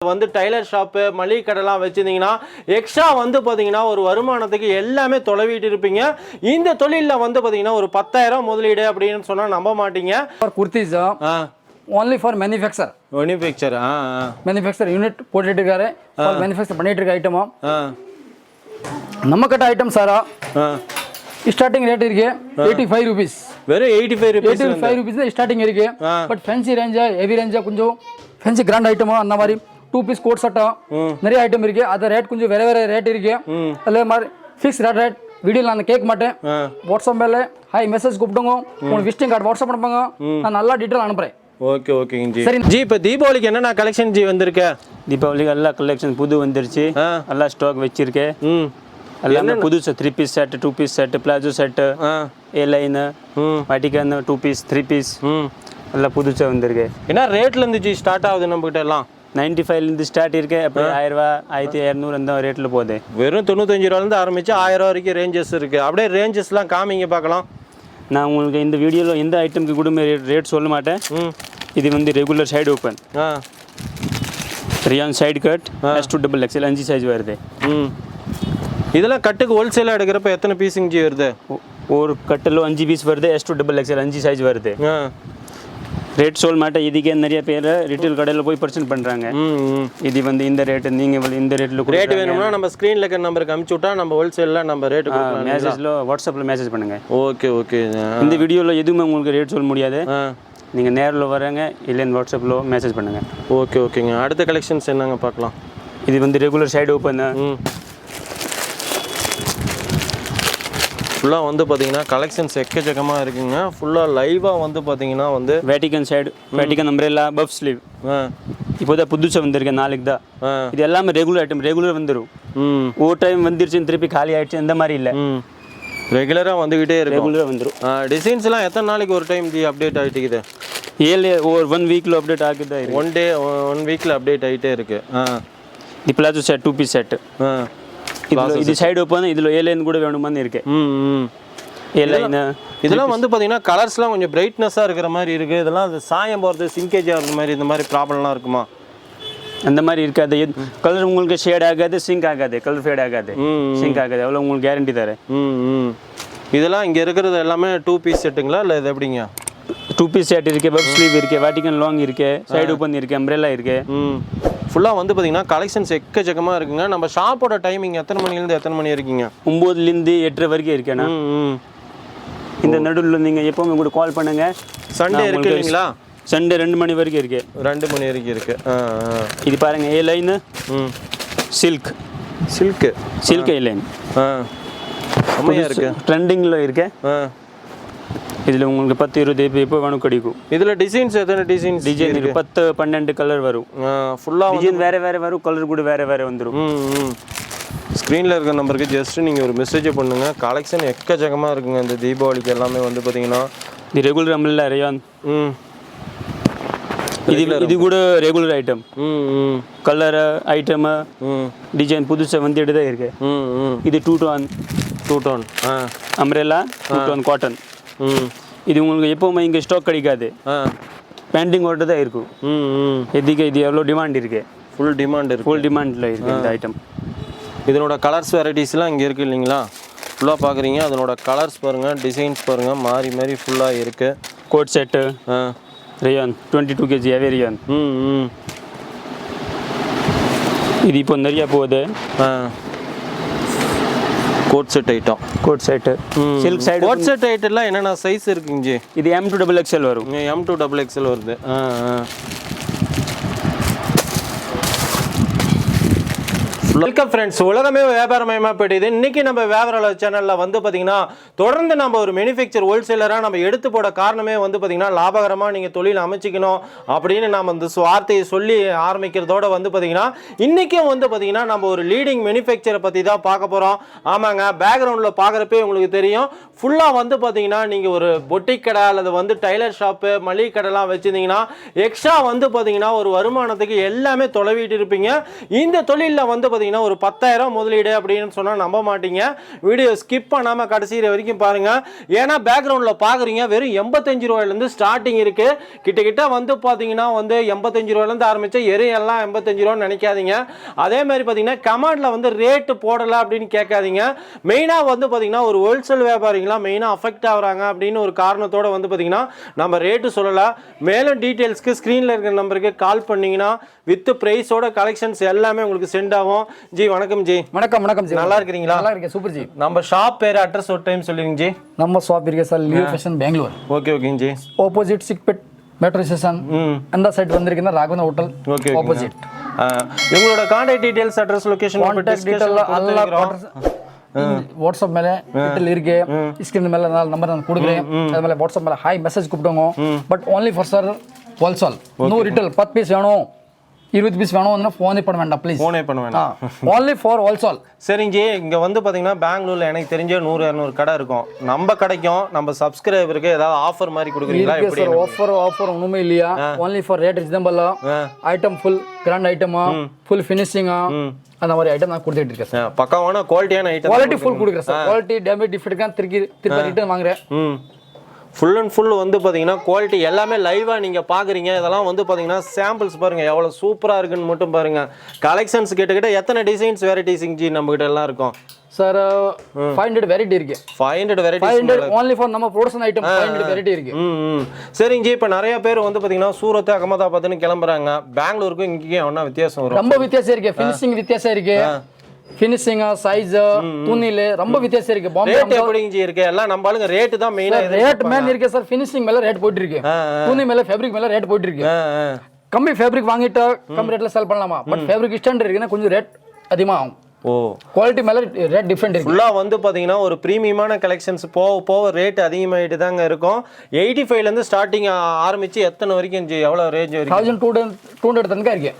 வந்து tailor shop மளிகை கடைலாம் வச்சிருந்தீங்கன்னா எக்ஸ்ட்ரா வந்து பார்த்தீங்கன்னா ஒரு வருமானத்துக்கு எல்லாமே தொலைவிட்டு இருப்பீங்க. இந்த தொழிலில் வந்து பார்த்தீங்கன்னா ஒரு 10,000 முதலீடு அப்படின்னு சொன்னால் நம்ப மாட்டீங்க. For Kurtis, only for manufacture. Manufacture unit போட்டுட்டு இருக்காரு. For manufacture பண்ணிட்டு இருக்க ஐட்டமா நம்ம கிட்ட ஐட்டம் சாரா ஸ்டார்டிங் ரேட் இருக்கு 85 rupees. வெறும் 85 rupees தான் ஸ்டார்டிங் இருக்கு. பட் ஃபேன்சி ரேஞ்சா ஹெவி ரேஞ்சா கொஞ்சம் ஃபேன்சி கிராண்ட் ஐட்டமா அந்த மாதிரி 2 piece கோட் சட்டா நிறைய ஐட்டம் இருக்கு. அத ரேட் கொஞ்சம் வேற வேற ரேட் இருக்கு. அதே மாதிரி ஃபிக்ஸ் ரேட் வீடியோல நான் கேட்க மாட்டேன். வாட்ஸ்அப் மேல ஹாய் மெசேஜ் கூப்பிடுங்க. உங்களுக்கு விசிட்டிங் கார்டு வாட்ஸ்அப் பண்ணுங்க. நான் நல்லா டீடைல் அனுப்புறேன். ஓகே ஓகேங்க ஜி. சரி ஜி, இப்போ தீபாவளிக்கு என்னென்ன கலெக்ஷன் ஜி வந்திருக்கு? தீபாவளிக்கு எல்லா கலெக்ஷன் புது வந்துருச்சு. எல்லா ஸ்டாக் வச்சிருக்கேன். எல்லாமே புதுசு 3 piece set 2 piece set palazzo set A line Vatican 2 piece 3 piece எல்லாம் புதுசா வந்திருக்கு. என்ன ரேட்ல இருந்து ஜி ஸ்டார்ட் ஆகுது நம்ம கிட்ட எல்லாம்? 95 இருந்து ஸ்டார்ட் இருக்கு. அப்படி 1000 ரூபாய் 1200 அந்த ரேட்ல போகுது. வெறும் 95 ரூபாயில இருந்து ஆரம்பிச்சு 1000 ரூபாய் வரைக்கும் ரேஞ்சஸ் இருக்கு. அப்படியே ரேஞ்சஸ்லாம் காமிங்க பார்க்கலாம். நான் உங்களுக்கு இந்த வீடியோல எந்த ஐட்டம்க்கு கூட ரேட் சொல்ல மாட்டேன். இது வந்து regular side open rayon side cut S2 XL 5 size வருது. இதெல்லாம் கட்டுக்கு ஹோல்சேலா எடுக்கிறப்ப எத்தனை பீஸிங் ஜி வருது? ஒரு கட்டில் 5 பீஸ் வருது. S2 XL 5 சைஸ் வருது. ரேட் சொல்ல மாட்டேன். இதுக்கே நிறைய பேர் ரிட்டெயில் கடையில் போய் பர்ச்சேஸ் பண்ணுறாங்க. இது வந்து இந்த ரேட் நீங்கள் இந்த ரேட்டில் ரேட் வேணும்னா நம்ம ஸ்க்ரீனில் இருக்கிற நம்பருக்கு அனுப்பிச்சு விட்டா நம்ம ஹோல்சேலில் நம்ம ரேட்டு மெசேஜில் வாட்ஸ்அப்பில் மெசேஜ் பண்ணுங்கள். Okay okay. இந்த வீடியோவில் எதுவுமே உங்களுக்கு ரேட் சொல்ல முடியாது. நீங்கள் நேரில் வராங்க இல்லைன்னு வாட்ஸ்அப்பில் மெசேஜ் பண்ணுங்கள். ஓகே ஓகேங்க. அடுத்த கலெக்ஷன்ஸ் என்னங்க பார்க்கலாம். இது வந்து ரெகுலர் சைடு ஓப்பன். ஃபுல்லாக வந்து பார்த்தீங்கன்னா கலெக்ஷன்ஸ் எக்கச்சக்கமாக இருக்குங்க. ஃபுல்லாக லைவாக வந்து பார்த்தீங்கன்னா வந்து Vatican side Vatican umbrella puff sleeve இப்போ தான் புதுசாக வந்திருக்கு. நாளைக்கு தான் இது எல்லாமே ரெகுலர் ஐட்டம். ரெகுலர் வந்துடும். ஒரு டைம் வந்துருச்சுன்னு திருப்பி காலி ஆகிடுச்சு அந்த மாதிரி இல்லை. ரெகுலராக வந்துக்கிட்டே இருக்கு. ரெகுலராக வந்துடும். டிசைன்ஸ்லாம் எத்தனை நாளைக்கு ஒரு டைம் அப்டேட் ஆகிட்டுக்குது? ஒரு 1 வீக்கில் அப்டேட் ஆகுது. 1 வீக்கில் அப்டேட் ஆகிட்டே இருக்கு. இது பிளாஜோ செட் 2 piece செட். இது சைடு ஓப்பன். இதில் ஏ லைன் கூட வேணுமான்னு இருக்கு. ஏ லைன் இதெல்லாம் வந்து பார்த்தீங்கன்னா கலர்ஸ்லாம் கொஞ்சம் பிரைட்னஸாக இருக்கிற மாதிரி இருக்குது. இதெல்லாம் அது சாயம் போகிறது சிங்கேஜ் ஆகிறது மாதிரி இந்த மாதிரி ப்ராப்ளம்லாம் இருக்குமா? அந்த மாதிரி இருக்காது. கலர் உங்களுக்கு ஷேட் ஆகாது, சிங்க் ஆகாது, கலர் ஃபேட் ஆகாது, சிங்க் ஆகாது. அவ்வளோ உங்களுக்கு கேரண்டி தரேன். இதெல்லாம் இங்கே இருக்கிறது எல்லாமே 2 piece செட்டுங்களா இல்லை இது எப்படிங்க? 2 piece செட் இருக்குது. பஃப் ஸ்லீவ் இருக்குது. வேட்டிகன் லாங் இருக்குது. சைடு ஓப்பன் இருக்குது. அம்ப்ரெல்லா இருக்குது. ஃபுல்லாக வந்து பார்த்தீங்கன்னா கலெக்ஷன்ஸ் எக்கச்சக்கமாக இருக்குங்க. நம்ம ஷாப்போட டைமிங் எத்தனை மணிலேருந்து எத்தனை மணி இருக்கீங்க? 9லேருந்து 8 வரைக்கும் இருக்கேண்ணா. இந்த நடுவில் நீங்கள் எப்போவுமே கூட கால் பண்ணுங்க. சண்டே இருக்கு இல்லைங்களா? சண்டே 2 மணி வரைக்கும் இருக்கு. 2 மணி வரைக்கும் இருக்கு. இது பாருங்க ஏ லைன் சில்க் சில்க் ஏ லைன் செம்மையாக இருக்கு. ட்ரெண்டிங்கில் இருக்கு. இதில் உங்களுக்கு 10 20 எப்போ வேணும் கிடைக்கும். இதில் டிசைன்ஸ் எத்தனை டிசைன் 10 12 கலர் வரும். ஃபுல்லாக டிசைன் வேறு வேறு வரும். கலர் கூட வேறு வேறு வந்துடும். ஸ்க்ரீனில் இருக்கிற நம்பருக்கு ஜஸ்ட்டு நீங்கள் ஒரு மெசேஜை பண்ணுங்கள். கலெக்ஷன் எக்கச்சக்கமாக இருக்குங்க. இந்த தீபாவளிக்கு எல்லாமே வந்து பார்த்தீங்கன்னா இது ரெகுலர் அம்ப்ரெல்லா ரயான். இது கூட regular item. Colour item design புதுசாக வந்துட்டு தான் இருக்கு. இது 2 டோன் அம்ப்ரெல்லா 2 டோன் காட்டன். இது உங்களுக்கு எப்போவுமே இங்கே ஸ்டாக் கிடைக்காது. பெண்டிங் ஆர்டர் தான் இருக்கும். இதுக்கு இது எவ்வளோ டிமாண்ட் இருக்கு. ஃபுல் டிமாண்டில் இருக்குது இந்த ஐட்டம். இதனோட கலர்ஸ் வெரைட்டிஸ்லாம் இங்கே இருக்குது இல்லைங்களா? ஃபுல்லாக பார்க்குறீங்க. அதனோட கலர்ஸ் பாருங்கள், டிசைன்ஸ் பாருங்கள், மாறி மாறி ஃபுல்லாக இருக்குது. Coord set rayon 22 kg heavy rayon. இது இப்போ நிறையா போகுது. Coord set item. Coord set silk side coord set ஐட்டம்லாம் என்னென்ன சைஸ் இருக்குங்க ஜி? இது M2 XL வரும். M2 XL வருது. Welcome friends. உலகமே வியாபாரமயமாக போயிடுது. இன்றைக்கி நம்ம வியாபார சேனலில் வந்து பார்த்திங்கன்னா தொடர்ந்து நம்ம ஒரு மேனுஃபேக்சர் ஹோல்சேலராக நம்ம எடுத்து போட காரணமே வந்து பார்த்திங்கன்னா லாபகரமாக நீங்கள் தொழில் அமைச்சிக்கணும் அப்படின்னு நம்ம அந்த வார்த்தையை சொல்லி ஆரம்பிக்கிறதோட வந்து பார்த்திங்கன்னா இன்றைக்கும் வந்து பார்த்திங்கன்னா நம்ம ஒரு லீடிங் மேனுஃபேக்சரை பற்றி தான் பார்க்க போகிறோம். ஆமாங்க, பேக்ரவுண்டில் பார்க்குறப்பே உங்களுக்கு தெரியும். ஃபுல்லாக வந்து பார்த்திங்கன்னா நீங்கள் ஒரு பொட்டிக் கடை அல்லது வந்து டைலர் ஷாப்பு மளிகை கடைலாம் வச்சுருந்தீங்கன்னா எக்ஸ்ட்ரா வந்து பார்த்திங்கன்னா ஒரு வருமானத்துக்கு எல்லாமே தொலைவிட்டு இருப்பீங்க. இந்த தொழிலில் வந்து பார்த்திங்கன்னா பார்த்தீங்கன்னா ஒரு 10,000 முதலீடு அப்படின்னு சொன்னால் நம்ப மாட்டீங்க. வீடியோ ஸ்கிப் பண்ணாமல் கடைசி வரைக்கும் பாருங்கள். ஏன்னா பேக்ரவுண்டில் பார்க்குறீங்க வெறும் 85 ரூபாயிலேருந்து ஸ்டார்டிங் இருக்குது. கிட்ட வந்து பார்த்தீங்கன்னா வந்து 85 ரூபாயிலேருந்து ஆரம்பித்து எல்லாம் 85 ரூபான்னு நினைக்காதீங்க. அதே மாதிரி பார்த்தீங்கன்னா கமெண்டில் வந்து ரேட்டு போடலை அப்படின்னு கேட்காதீங்க. மெயினாக வந்து பார்த்தீங்கன்னா ஒரு ஹோல்சேல் வியாபாரிங்களாம் மெயினாக அஃபெக்ட் ஆகுறாங்க அப்படின்னு ஒரு காரணத்தோடு வந்து பார்த்தீங்கன்னா நம்ம ரேட்டு சொல்லலை. மேலும் டீட்டெயில்ஸ்க்கு ஸ்க்ரீனில் இருக்கிற நம்பருக்கு கால் பண்ணிங்கன்னா வித் ப்ரைஸோட கலெக்ஷன்ஸ் எல்லாமே உங்களுக்கு சென்ட் ஆகும். ஜி வணக்கம் ஜி. வணக்கம் வணக்கம் ஜி. நல்லா இருக்கிறீங்களா? நல்லா இருக்கேன், சூப்பர் ஜி. நம்ம ஷாப் பேர் அட்ரஸ் ஒரு டைம் சொல்லுங்க ஜி. நம்ம ஷாப் இருக்கு sir, Leo fashion Bangalore. Okay ஓகேங்க ji. Opposite Chickpet metro station அந்த சைடு வந்திருக்குன்னா ராகவன் ஹோட்டல் ஆப்போசிட். உங்களோட contact details address location WhatsApp மேலே டீட்டெயில் இருக்கு. ஸ்கிரீன் மேலே நம்பர் நான் கொடுக்குறேன். அது மேலே வாட்ஸ்அப் மேலே ஹாய் மெசேஜ் கூப்பிடுங்க. But only for sir wholesale, no retail. 10 piece வேணும் 20 பீஸ் வேணும் ஃபோனே பண்ண வேண்டாம் ப்ளீஸ். ஃபோனே பண்ண வேண்டாம். Only for wholesale. சரிங்க ஜி. இங்கே வந்து பார்த்தீங்கன்னா பெங்களூரில் எனக்கு தெரிஞ்ச 100-200 கடை இருக்கும். நம்ம கடைக்கும் நம்ம சப்ஸ்கிரைபருக்கு ஏதாவது ஆஃபர் மாதிரி கொடுக்குறீங்களா? எப்படி சார் ஆஃபர் ஒன்றுமே இல்லையா? Only for rate reasonable, item full grand ஐட்டமா, ஃபுல் ஃபினிஷிங்கா, அந்த மாதிரி ஐட்டம் நான் கொடுத்துட்டு இருக்கேன் சார். பக்காவான குவாலிட்டியான ஐட்டம், குவாலிட்டி ஃபுல் கொடுக்குறேன் சார். குவாலிட்டி டேமேஜ் டிஃபெக்ட் திருப்பி ரிட்டர்ன் வாங்குறேன். ஃபுல் அண்ட் ஃபுல் வந்து பார்த்தீங்கன்னா குவாலிட்டி எல்லாமே லைவாக நீங்கள் பார்க்குறீங்க. இதெல்லாம் வந்து பார்த்தீங்கன்னா சாம்பிள்ஸ் பாருங்கள் எவ்வளோ சூப்பராக இருக்குன்னு மட்டும் பாருங்கள். கலெக்ஷன்ஸ் கிட்ட எத்தனை டிசைன்ஸ் வெரைட்டிஸிங் ஜி நம்மகிட்ட எல்லாம் இருக்கும் சார்? 500 வெரைட்டி இருக்கு. 500 வெரைட்டி only for நம்ம ப்ரொடக்ஷன் ஐட்டம் 500 வெரைட்டி இருக்கு. சரிங்க ஜி. இப்போ நிறைய பேர் வந்து பார்த்தீங்கன்னா சூரத் அகமதாபாத்னு கிளம்புறாங்க. பெங்களூருக்கும் இங்கேயும் என்ன வித்தியாசம் வரும்? ரொம்ப வித்தியாசம் இருக்கு. ஃபினிஷிங் வித்தியாசம் இருக்கு. ஃபினிஷிங் சைஸ் துணில ரொம்ப வித்தியாசம் இருக்கு. ரேட் எப்படிங்க ஜி இருக்கு? எல்லாம் நம்ம ஆளுங்க ரேட் தான் மெயினா ரேட் மேன் இருக்கு சார். ஃபினிஷிங் மேல ரேட் போயிட்டு இருக்கு, துணி மேல ஃபேப்ரிக் மேல ரேட் போயிட்டு இருக்கு. கம்மி ஃபேப்ரிக் வாங்கிட்டா கம்மி ரேட்ல செல் பண்ணலாமா? பட் ஃபேப்ரிக் ஸ்டாண்டர்ட் இருக்குன்னா கொஞ்சம் ரேட் அதிகமா ஆகும். ஓ, குவாலிட்டி மேல ரேட் டிஃபரெண்ட் இருக்கு. ஃபுல்லா வந்து பாத்தீங்கன்னா ஒரு பிரீமியமான கலெக்ஷன்ஸ் போக ரேட் அதிகமாயிட்டு தாங்க இருக்கும். 85 ல இருந்து ஸ்டார்டிங் ஆரம்பிச்சு எத்தனை வரைக்கும் ஜி? எவ்வளவு ரேஞ்ச் வரைக்கும்? 1200 தனக்கு இருக்கு.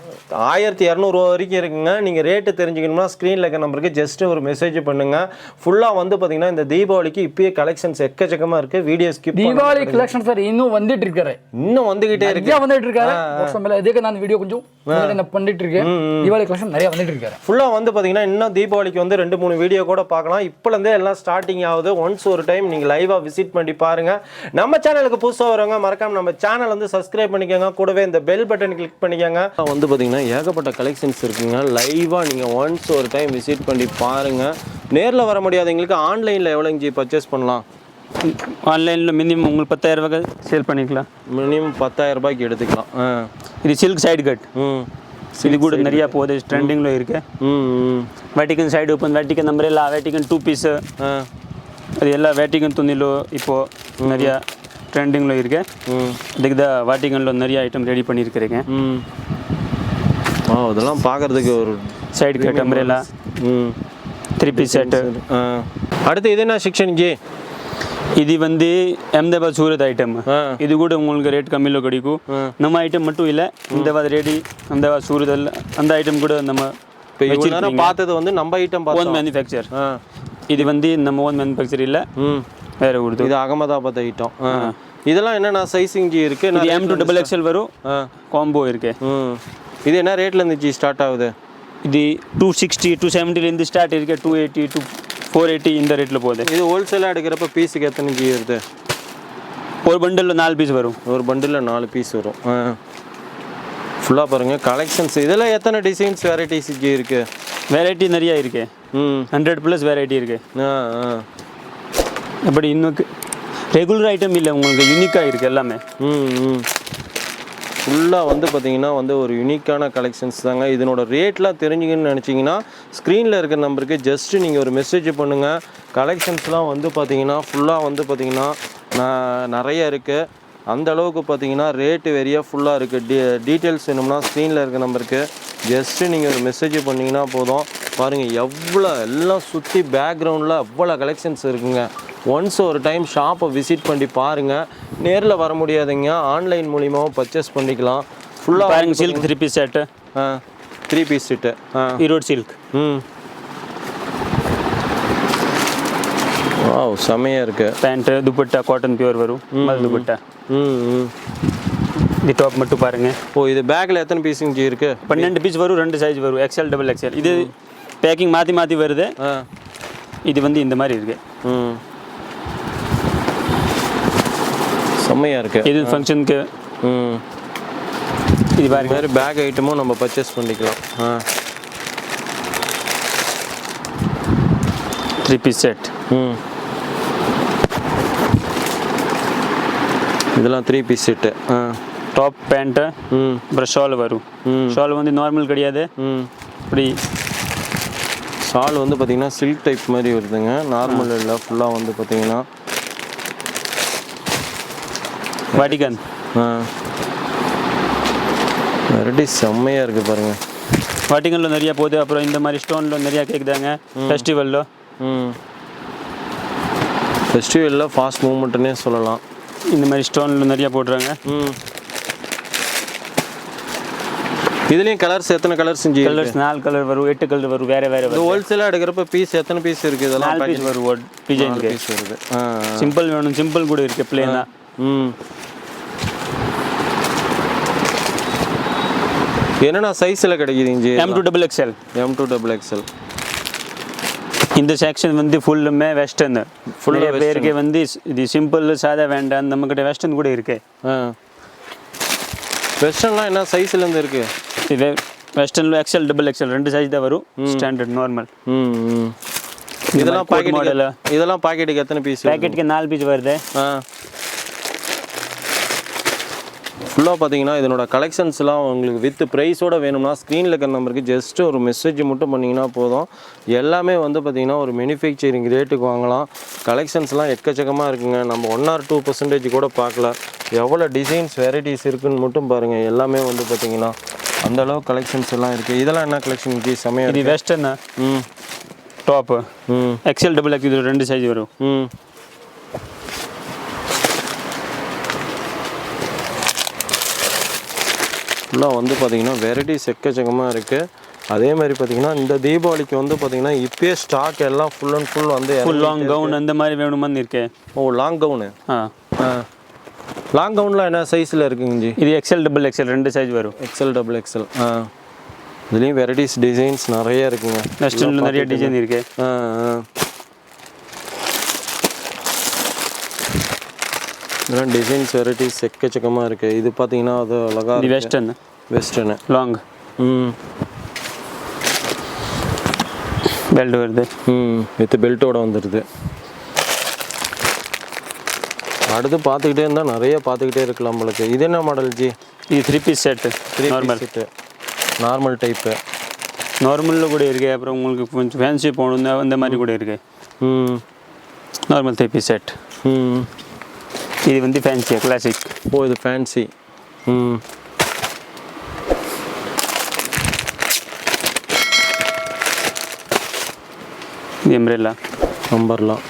1200 ரூபா வரைக்கும் இருக்குங்க. நீங்கள் ரேட்டு தெரிஞ்சுக்கணும்னா ஸ்க்ரீனில் இருக்க நம்பருக்கு ஜஸ்ட் ஒரு மெசேஜ் பண்ணுங்கள். ஃபுல்லாக வந்து பார்த்தீங்கன்னா இந்த தீபாவளிக்கு இப்பயே கலெக்ஷன்ஸ் எக்கச்சக்கமாக இருக்குது. Video skip. Deepavali collection sir இன்னும் வந்துட்டு இருக்காரு, இன்னும் வந்துகிட்டே இருக்கு, வந்துட்டு இருக்காரு. இதுக்கு நான் வீடியோ கொஞ்சம் பண்ணிட்டு இருக்கேன். தீபாவளி கலெக்ஷன் நிறைய வந்துட்டு இருக்காரு. ஃபுல்லாக வந்து பார்த்தீங்கன்னா இன்னும் தீபாவளிக்கு வந்து 2-3 வீடியோ கூட பார்க்கலாம். இப்போலேருந்தே எல்லாம் ஸ்டார்டிங் ஆகுது. ஒன்ஸ் ஒரு டைம் நீங்கள் லைவாக விசிட் பண்ணி பாருங்கள். நம்ம சேனலுக்கு புதுசாக வரவங்க மறக்காம நம்ம சேனல் வந்து சப்ஸ்கிரைப் பண்ணிக்கோங்க. கூடவே இந்த பெல் பட்டன் கிளிக் பண்ணிக்கோங்க. வந்து பார்த்தீங்கன்னா ஏகப்பட்ட கலெக்ஷன்ஸ் இருக்குங்க. லைவாக நீங்கள் ஒன்ஸ் ஒரு டைம் விசிட் பண்ணி பாருங்கள். நேரில் வர முடியாதவங்களுக்கு ஆன்லைனில் எவ்வளோங்க ஜி பர்ச்சேஸ் பண்ணலாம்? ஆன்லைனில் மினிமம் உங்களுக்கு 10,000 ரூபாய் சேல் பண்ணிக்கலாம். மினிமம் 10,000 ரூபாய்க்கு எடுத்துக்கலாம். இது சில்க் சைடு கட். இது கூட நிறையா போகுது, ட்ரெண்டிங்கில் இருக்கு. Vatican side open, Vatican umbrella, Vatican 2 piece, அது எல்லாம் வேட்டிக்கன் துணிலோ இப்போது நிறையா ட்ரெண்டிங்கில் இருக்கு. அதுக்கு தான் வேட்டிக்கனில் நிறைய ஐட்டம் ரெடி பண்ணியிருக்கிறீங்க. அதெல்லாம் பார்க்குறதுக்கு ஒரு side cut umbrella, 3 piece set. அடுத்து இது என்ன செக்ஷன் ஜி? இது வந்து அஹமதாபாத் சூரத் ஐட்டம். இது கூட உங்களுக்கு ரேட் கம்மியில் கிடைக்கும். நம்ம ஐட்டம் மட்டும் இல்லை, அஹமதாபாத் ரெடி, அஹமதாபாத் சூரத் அந்த ஐட்டம் கூட நம்ம பார்த்தது வந்து நம்ம ஐட்டம் ஓன் மேனுஃபேக்சர். இது வந்து நம்ம ஓன் மேனுஃபேக்சர் இல்லை, வேற கொடுத்து. இது அகமதாபாத் ஐட்டம். இதெல்லாம் என்னென்ன சைஸிங் ஜி இருக்கு? M2 XXL வரும், காம்போ இருக்கு. இது என்ன ரேட்ல இருந்துச்சு ஸ்டார்ட் ஆகுது? இது 260 270 ஸ்டார்ட் இருக்கு. 280 480 இந்த ரேட்டில் போகுது. இது ஹோல்சேலாக எடுக்கிறப்ப பீஸுக்கு எத்தனை ஜி வருது? ஒரு பண்டிலில் 4 பீஸ் வரும். ஒரு பண்டிலில் 4 பீஸ் வரும். ஃபுல்லாக பாருங்கள் கலெக்ஷன்ஸ். இதெல்லாம் எத்தனை டிசைன்ஸ் வெரைட்டிஸ் ஜி இருக்குது? வெரைட்டி நிறையா இருக்கு. 100+ வெரைட்டி இருக்கு. அப்படி இன்னும் ரெகுலர் ஐட்டம் இல்லை, உங்களுக்கு யூனிக்காக இருக்குது எல்லாமே. ஃபுல்லாக வந்து பார்த்தீங்கன்னா வந்து ஒரு யூனிக்கான கலெக்ஷன்ஸ் தாங்க. இதனோட ரேட்லாம் தெரிஞ்சுக்கணும்னு நினச்சிங்கன்னா ஸ்க்ரீனில் இருக்கிற நம்பருக்கு ஜஸ்ட்டு நீங்கள் ஒரு மெசேஜ் பண்ணுங்கள். கலெக்ஷன்ஸ்லாம் வந்து பார்த்தீங்கன்னா ஃபுல்லாக வந்து பார்த்தீங்கன்னா நிறைய இருக்குது. அந்த அளவுக்கு பார்த்தீங்கன்னா ரேட்டு வெறியாக ஃபுல்லாக இருக்குது. டீட்டெயில்ஸ் வேணும்னா ஸ்க்ரீனில் இருக்கிற நம்பருக்கு ஜஸ்ட்டு நீங்கள் ஒரு மெசேஜ் பண்ணிங்கன்னா போதும். பாருங்கள் எவ்வளோ எல்லாம் சுற்றி பேக்ரவுண்டில் அவ்வளோ கலெக்ஷன்ஸ் இருக்குங்க. ஒன்ஸ் ஒரு டைம் ஷாப்பை விசிட் பண்ணி பாருங்கள். நேரில் வர முடியாதுங்க, ஆன்லைன் மூலியமாகவும் பர்ச்சேஸ் பண்ணிக்கலாம். ஃபுல்லாக பாருங்க silk 3 piece set. 3 piece set Erode silk. Wow செமையாக இருக்குது. பேண்ட்டு துப்பட்டா காட்டன் பியூர் வரும், மல் துப்பட்டா. இது டாப் மட்டும் பாருங்கள். ஓ, இது பேக்கில் எத்தனை பீஸுங்க ஜி இருக்குது? 12 பீஸ் வரும், 2 சைஸ் வரும், XL XXL. இது பேக்கிங் மாற்றி வருது. இது வந்து இந்த மாதிரி இருக்கு. செம்மையாக இருக்குது. இது ஃபங்க்ஷனுக்கு. இது பாருங்க, மாதிரி பேக் ஐட்டமும் நம்ம பர்ச்சேஸ் பண்ணிக்கலாம். 3 பீஸ் செட். இதெல்லாம் 3 பீஸ் செட்டு. டாப் பேண்ட்டு, அப்புறம் ஷால் வரும். ஷால் வந்து நார்மல் கிடையாது, இப்படி ஷால் வந்து பார்த்தீங்கன்னா சில்க் டைப் மாதிரி வருதுங்க, நார்மல் இல்லை. ஃபுல்லாக வந்து பார்த்தீங்கன்னா வாடிகன். வெரைட்டி செம்மையாக இருக்குது பாருங்கள். வாட்டிகனில் நிறையா போகுது. அப்புறம் இந்த மாதிரி ஸ்டோனில் நிறையா கேட்குதாங்க ஃபெஸ்டிவலில். ஃபெஸ்டிவலில் ஃபாஸ்ட் மூவ்மெண்ட்டுன்னே சொல்லலாம். இந்த மாதிரி ஸ்டோனில் நிறையா போடுறாங்க. இதுலேயும் கலர்ஸ் எத்தனை கலர்ஸ் செஞ்சு? கலர்ஸ் 4 கலர் வரும், 8 கலர் வரும், வேறு வேறு. ஹோல்சேலாக எடுக்கிறப்ப பீஸ் எத்தனை பீஸ் இருக்குது? இதெல்லாம் 4 பீஸ் வரும். டிசைனுக்கு பீஸ் வருது. சிம்பிள் வேணும், சிம்பிள் கூட இருக்குது, பிளேனாக. என்னென்ன சைஸில் கிடைக்குது இஞ்சி? M2XXL. M2XXL. இந்த செக்ஷன் வந்து ஃபுல்லுமே வெஸ்டர்ன். நிறைய பேருக்கு வந்து இது சிம்பிள் சாதா வேண்டாம், நம்மக்கிட்ட வெஸ்டர்ன் கூட இருக்கு. வெஸ்டர்ன்லாம் என்ன சைஸ்லேருந்து இருக்குது? இது வெஸ்டர்னில் XL, XXL 2 சைஸ் தான் வரும். Standard normal. இதெல்லாம் பாக்கெட் மாடல். இதெல்லாம் பாக்கெட்டுக்கு எத்தனை பீஸ்? பாக்கெட்டுக்கு 4 பீஸ் வருது. ஃபுல்லாக பார்த்தீங்கன்னா இதனோட கலெக்ஷன்ஸ்லாம் உங்களுக்கு வித் ப்ரைஸோடு வேணும்னா ஸ்க்ரீனில் இருக்கிற நம்பருக்கு ஜஸ்ட்டு ஒரு மெசேஜ் மட்டும் பண்ணிங்கன்னா போதும். எல்லாமே வந்து பார்த்திங்கன்னா ஒரு மேனுஃபேக்சரிங் ரேட்டுக்கு வாங்கலாம். கலெக்ஷன்ஸ்லாம் எக்கச்சக்கமாக இருக்குங்க. நம்ம 1 or 2% கூட பார்க்கல. எவ்வளோ டிசைன்ஸ் வெரைட்டிஸ் இருக்குதுன்னு மட்டும் பாருங்கள். எல்லாமே வந்து பார்த்திங்கன்னா அந்தளவு கலெக்ஷன்ஸ் எல்லாம் இருக்குது. இதெல்லாம் என்ன கலெக்ஷன் ஜி? செமையாக இது வெஸ்டர்னா டாப்பு. XL, XXL இது 2 சைஸ் வரும். ஃபுல்லாக வந்து பார்த்திங்கன்னா வெரைட்டிஸ் எக்கச்சக்கமாக இருக்குது. அதே மாதிரி பார்த்திங்கன்னா இந்த தீபாவளிக்கு வந்து பார்த்திங்கன்னா இப்போயே ஸ்டாக் எல்லாம் ஃபுல் அண்ட் ஃபுல் வந்து ஃபுல் லாங் கவுன் அந்த மாதிரி வேணுமான்னு இருக்கேன். ஓ, லாங் கவுனு. லாங் கவுனில் என்ன சைஸில் இருக்குங்க ஜி? இது XL, XXL 2 சைஸ் வரும். XL, XXL. இதுலேயும் வெரைட்டிஸ் டிசைன்ஸ் நிறைய இருக்குங்க. வெஸ்டர்னில் நிறைய டிசைன் இருக்கு. இதெல்லாம் டிசைன்ஸ் வெரைட்டிஸ் எக்கச்சக்கமாக இருக்குது. இது பார்த்தீங்கன்னா அது அழகாக இது வெஸ்டர்னு லாங் பெல்ட் வருது. வித் பெல்ட்டோட வந்துடுது. அடுத்து பார்த்துக்கிட்டே இருந்தால் நிறைய பார்த்துக்கிட்டே இருக்கலாம் நம்மளுக்கு. இது என்ன மாடல் ஜி? இது 3 piece set. 3 normal set, normal type. நார்மலில் கூட இருக்குது. அப்புறம் உங்களுக்கு கொஞ்சம் ஃபேன்சி போகணும் அந்த மாதிரி கூட இருக்குது. Normal 3 piece set. இது வந்து ஃபேன்சி கிளாசிக். ஓ, இது ஃபேன்சி. இது எம்ப்ரெல்லா நம்பர்லாம்.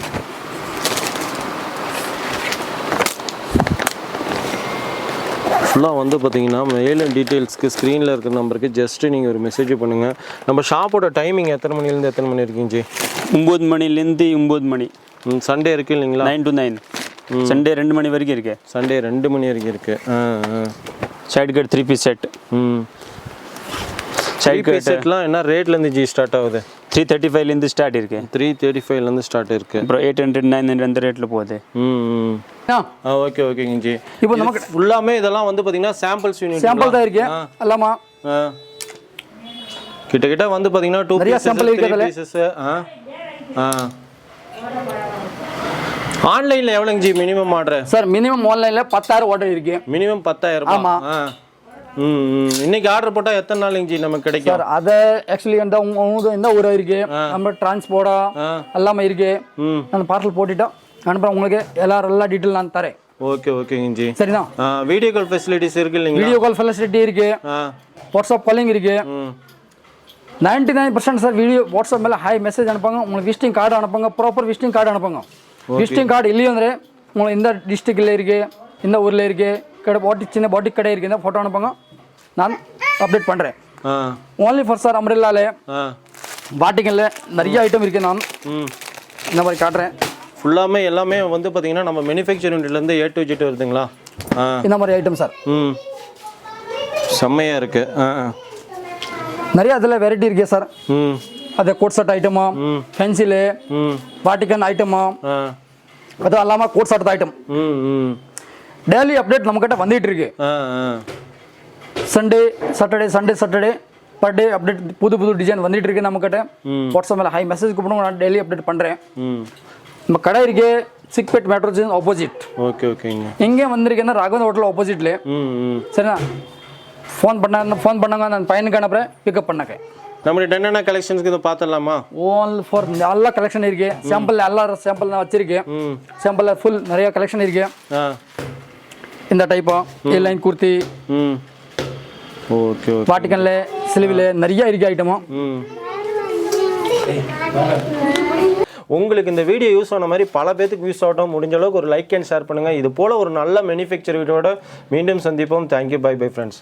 ஃபுல்லாக வந்து பார்த்தீங்கன்னா மேலும் டீட்டெயில்ஸ்க்கு ஸ்க்ரீனில் இருக்கிற நம்பருக்கு ஜஸ்ட்டு நீங்கள் ஒரு மெசேஜ் பண்ணுங்கள். நம்ம ஷாப்போட டைமிங் எத்தனை மணிலேருந்து எத்தனை மணி இருக்குங்க ஜி? 9 மணிலேருந்து 9 மணி. சண்டே இருக்குது இல்லைங்களா? 9 to 9. சண்டே 2 மணி வரைக்கும் இருக்கு. சண்டே 2 மணி வரைக்கும் இருக்கு. Side cut 3 piece set. Side cut செட்லாம் என்ன ரேட்லேருந்து ஜி ஸ்டார்ட் ஆகுது? 335லேருந்து ஸ்டார்ட் இருக்கு. 335லேருந்து ஸ்டார்ட் இருக்கு. அப்புறம் 800, 900 அந்த ரேட்டில் போகுது. ஓகே ஓகேங்க ஜி. இப்போ நமக்கு ஃபுல்லாமே இதெல்லாம் வந்து பார்த்தீங்கன்னா சாம்பிள்ஸ் யூனிட். சாம்பிள் தான் இருக்கு எல்லாமா. கிட்ட வந்து பார்த்தீங்கன்னா 2 நிறைய சாம்பிள் இருக்கு அதுல. ஆன்லைன்ல எவ்வளவுங்க ji minimum order? Sir minimum ஆன்லைன்ல 10,000 ஆர்டர் இருக்கு. மினிமம் 10,000. ஆமா. இன்னைக்கு ஆர்டர் போட்டா எத்தனை நாளுங்க ஜி நமக்கு கிடைக்கும்? சார் அத एक्चुअली இந்த ஊரா இருக்கு. நம்ம டிரான்ஸ்போர்ட்டா எல்லாமே இருக்கு. நான் பார்சல் போட்டுட்டா அனுப்புறேன் உங்களுக்கு. எல்லா டீடைல் நான் தரேன். ஓகே ஓகேங்க ஜி. சரிதான். வீடியோ கால் ஃபெசிலிட்டிஸ் இருக்கு இல்லீங்களா? வீடியோ கால் ஃபெசிலிட்டி இருக்கு. வாட்ஸ்அப் காலிங் இருக்கு. 99% சார் வீடியோ வாட்ஸ்அப் மேல ஹை மெசேஜ் அனுப்புங்க. உங்களுக்கு விசிட்டிங் கார்டு அனுப்புங்க. ப்ராப்பர் விசிட்டிங் கார்டு அனுப்புங்க. விசிட்டிங் கார்டு இல்லையே ಅಂದ್ರೆ உங்களுக்கு இந்த டிஸ்ட்ரிக்ட்ல இருக்கு, இந்த ஊர்ல இருக்கு, கடை சின்ன பாட்டிக் கடை இருக்கு, இந்த ஃபோட்டோ அனுப்புங்க. நான் அப்டேட் பண்றேன். ஓன்லி ஃபார் சார் அம்ரெல்லால பாட்டிக்கல்ல நிறைய ஐட்டம் இருக்கு. நான் இந்த மாதிரி காட்டுறேன். ஃபுல்லாமே எல்லாமே வந்து பாத்தீங்கன்னா நம்ம மேனுஃபேக்சரிங் யூனிட்ல இருந்து A to Z வருதுங்களா? இந்த மாதிரி ஐட்டம் சார் செம்மையா இருக்கு. நிறைய அதுல வெரைட்டி இருக்கு சார். அது கோட் செட் ஐட்டமு ஃபென்சிலு வாட்டிக்கன் ஐட்டமு அது இல்லாமல் coat set item daily update நம்மக்கிட்ட வந்துட்டு இருக்கு Sunday Saturday per day update புது டிசைன் வந்துட்டு இருக்கு நம்மக்கிட்ட வாட்ஸ்அப்பில் ஹை மெசேஜ் கூப்பிடும் நான் டெய்லி அப்டேட் பண்ணுறேன் நம்ம கடை இருக்கு சிக்பெட் மெட்ரோ ஸ்டேஷன் ஆப்போசிட் ஓகேங்க எங்கே வந்திருக்கேன்னா ராகவன் ஹோட்டல் ஆப்போசிட்ல சரிண்ணா ஃபோன் பண்ணாங்க நான் பையனுக்கு அனுப்புறேன் பிக்கப் பண்ணாங்க நம்மளுடைய என்னென்ன கலெக்ஷன்ஸ்க்கு இதை பார்த்துடலாமா ஓன்லி ஃபார் எல்லா கலெக்ஷன் இருக்கு சாம்பிள் எல்லா சாம்பிள் நான் வச்சிருக்கேன் சாம்பிள் ஃபுல் நிறைய கலெக்ஷன் இருக்கு இந்த டைப்பா ஏ லைன் குர்த்தி ஓகே வாட்டிக்கன்ல சிலிவில் நிறைய இருக்கு ஐட்டமும் உங்களுக்கு இந்த வீடியோ யூஸ் ஆன மாதிரி பல பேருக்கு யூஸ் ஆகட்டும். முடிஞ்ச அளவுக்கு ஒரு லைக் அண்ட் ஷேர் பண்ணுங்கள். இது போல் ஒரு நல்ல மேனுஃபேக்சர் வீடியோட மீண்டும் சந்திப்போம். தேங்க்யூ. Bye friends.